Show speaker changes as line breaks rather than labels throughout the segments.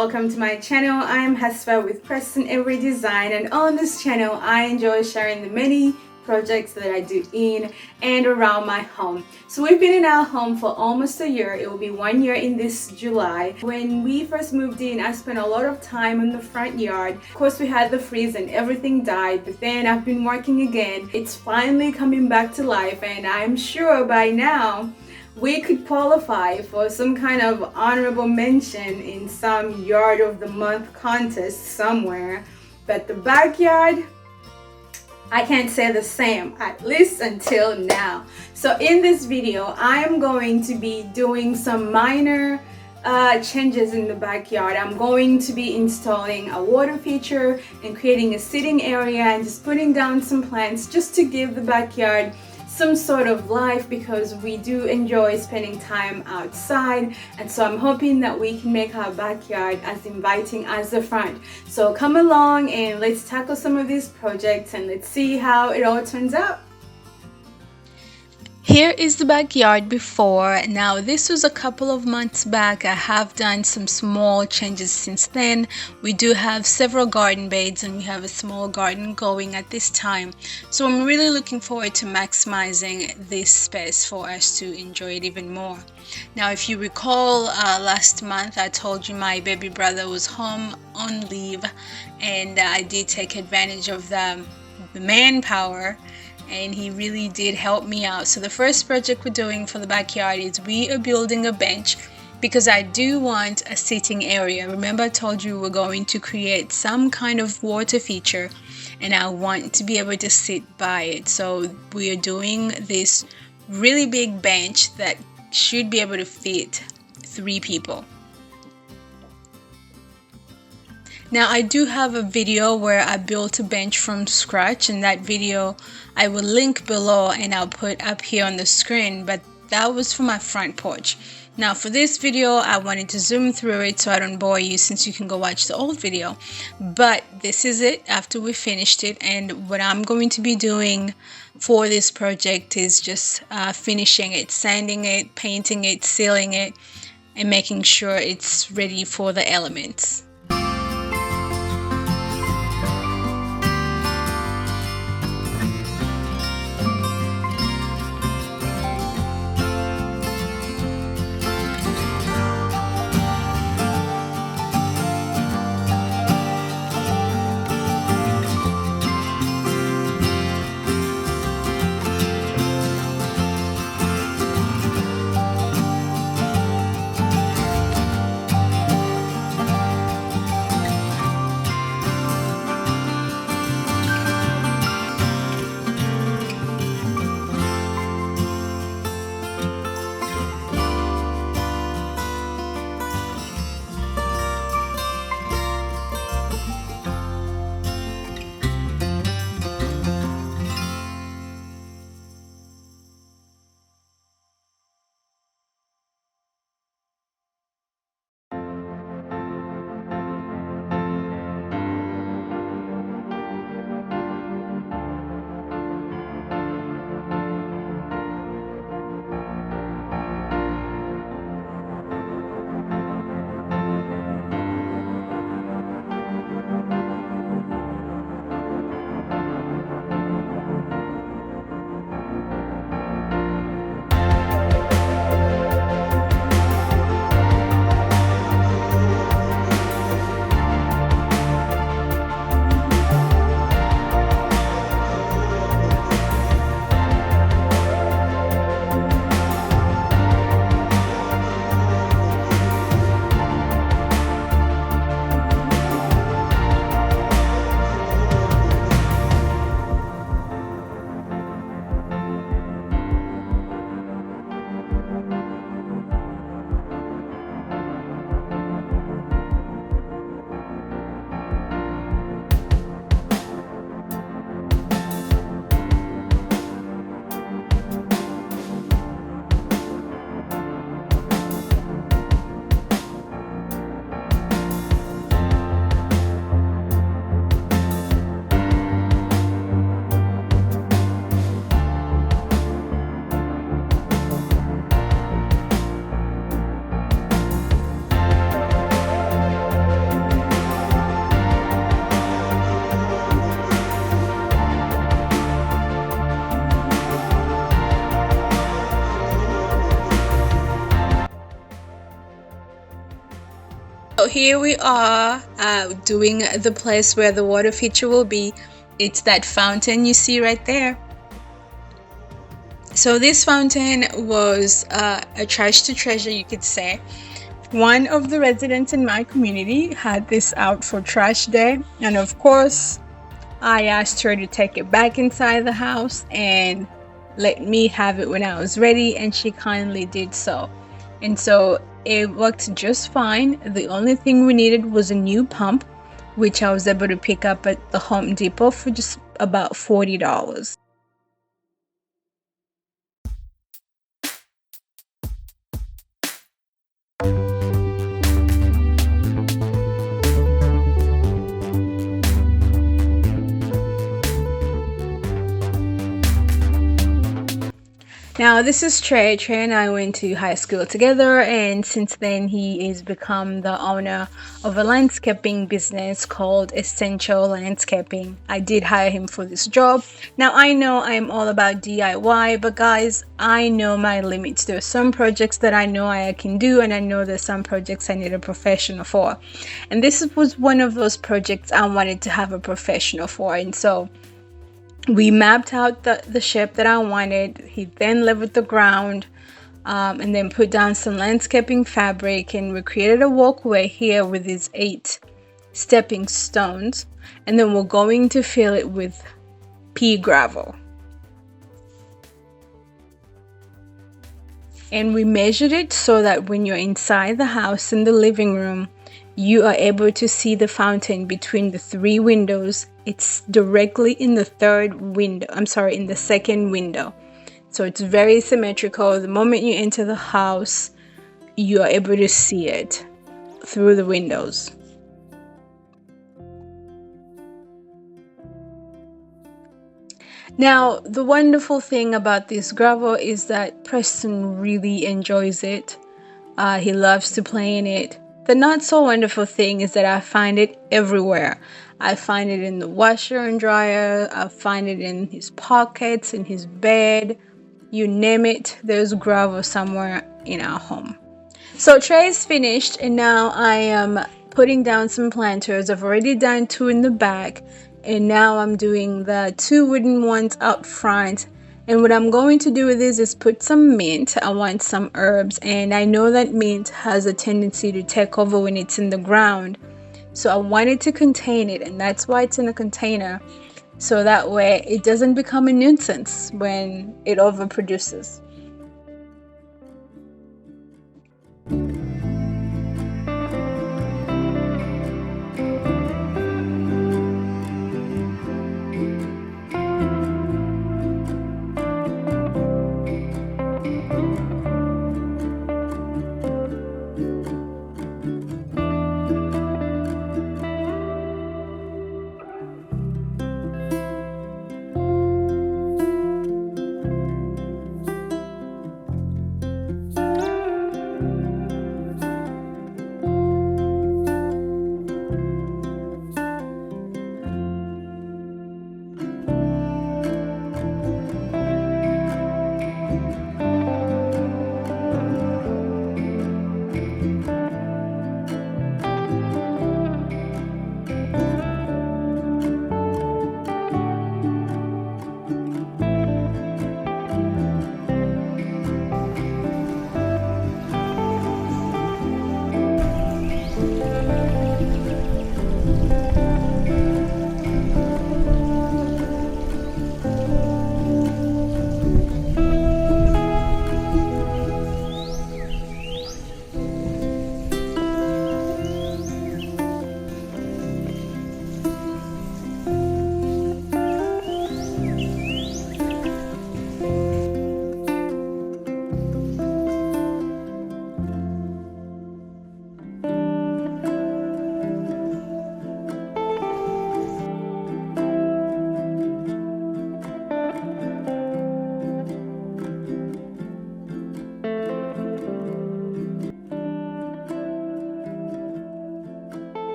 welcome to my channel. I am Hasfa with Preston Every Design, and on this channel I enjoy sharing the many projects that I do in and around my home. So we've been in our home for almost a year. It will be 1 year in this July. When we first moved in, I spent a lot of time in the front yard. Of course, we had the freeze and everything died, but then I've been working again. It's finally coming back to life, and I'm sure by now we could qualify for some kind of honorable mention in some yard of the month contest somewhere. But the backyard, I can't say the same, at least until now. So in this video, I am going to be doing some minor changes in the backyard. I'm going to be installing a water feature and creating a sitting area and just putting down some plants just to give the backyard some sort of life, because we do enjoy spending time outside, and so I'm hoping that we can make our backyard as inviting as the front. So come along and let's tackle some of these projects and let's see how it all turns out. Here is the backyard before. Now this was a couple of months back. I have done some small changes since then. We do have several garden beds and we have a small garden going at this time. So I'm really looking forward to maximizing this space for us to enjoy it even more. Now if you recall, last month I told you my baby brother was home on leave, and I did take advantage of the manpower, and he really did help me out. So the first project we're doing for the backyard is we are building a bench, because I do want a sitting area. Remember I told you we're going to create some kind of water feature and I want to be able to sit by it. So we are doing this really big bench that should be able to fit 3 people. Now I do have a video where I built a bench from scratch, and that video I will link below and I'll put up here on the screen, but that was for my front porch. Now for this video I wanted to zoom through it so I don't bore you, since you can go watch the old video. But this is it after we finished it, and what I'm going to be doing for this project is just finishing it, sanding it, painting it, sealing it, and making sure it's ready for the elements. here we are doing the place where the water feature will be. It's that fountain you see right there. So this fountain was a trash to treasure, you could say. One of the residents in my community had this out for trash day, and of course I asked her to take it back inside the house and let me have it when I was ready, and she kindly did so. And so it worked just fine. The only thing we needed was a new pump, which I was able to pick up at the Home Depot for just about $40. Now, this is Trey. Trey and I went to high school together, and since then he has become the owner of a landscaping business called Essential Landscaping. I did hire him for this job. Now, I know I'm all about DIY, but guys, I know my limits. There are some projects that I know I can do, and I know there's some projects I need a professional for. And this was one of those projects I wanted to have a professional for, and so we mapped out the shape that I wanted. He then leveled the ground and then put down some landscaping fabric, and we created a walkway here with these 8 stepping stones, and then we're going to fill it with pea gravel. And we measured it so that when you're inside the house in the living room, you are able to see the fountain between the 3 windows. It's directly in the in the second window. So it's very symmetrical. The moment you enter the house, you are able to see it through the windows. Now, the wonderful thing about this gravel is that Preston really enjoys it. He loves to play in it. The not so wonderful thing is that I find it everywhere. I find it in the washer and dryer. I find it in his pockets, in his bed. You name it, there's gravel somewhere in our home. So Trey is finished, and now I am putting down some planters. I've already done 2 in the back, and now I'm doing the 2 wooden ones out front. And what I'm going to do with this is put some mint. I want some herbs, and I know that mint has a tendency to take over when it's in the ground. So I wanted to contain it, and that's why it's in a container. So that way it doesn't become a nuisance when it overproduces.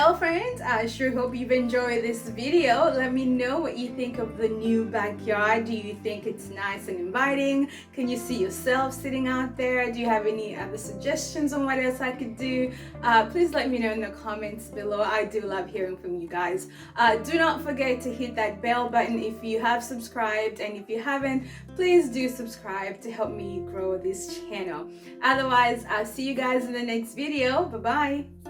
Well, friends, I sure hope you've enjoyed this video. Let me know what you think of the new backyard. Do you think it's nice and inviting? Can you see yourself sitting out there? Do you have any other suggestions on what else I could do? Please let me know in the comments below. I do love hearing from you guys. Do not forget to hit that bell button if you have subscribed, and if you haven't, please do subscribe to help me grow this channel. Otherwise, I'll see you guys in the next video. Bye bye.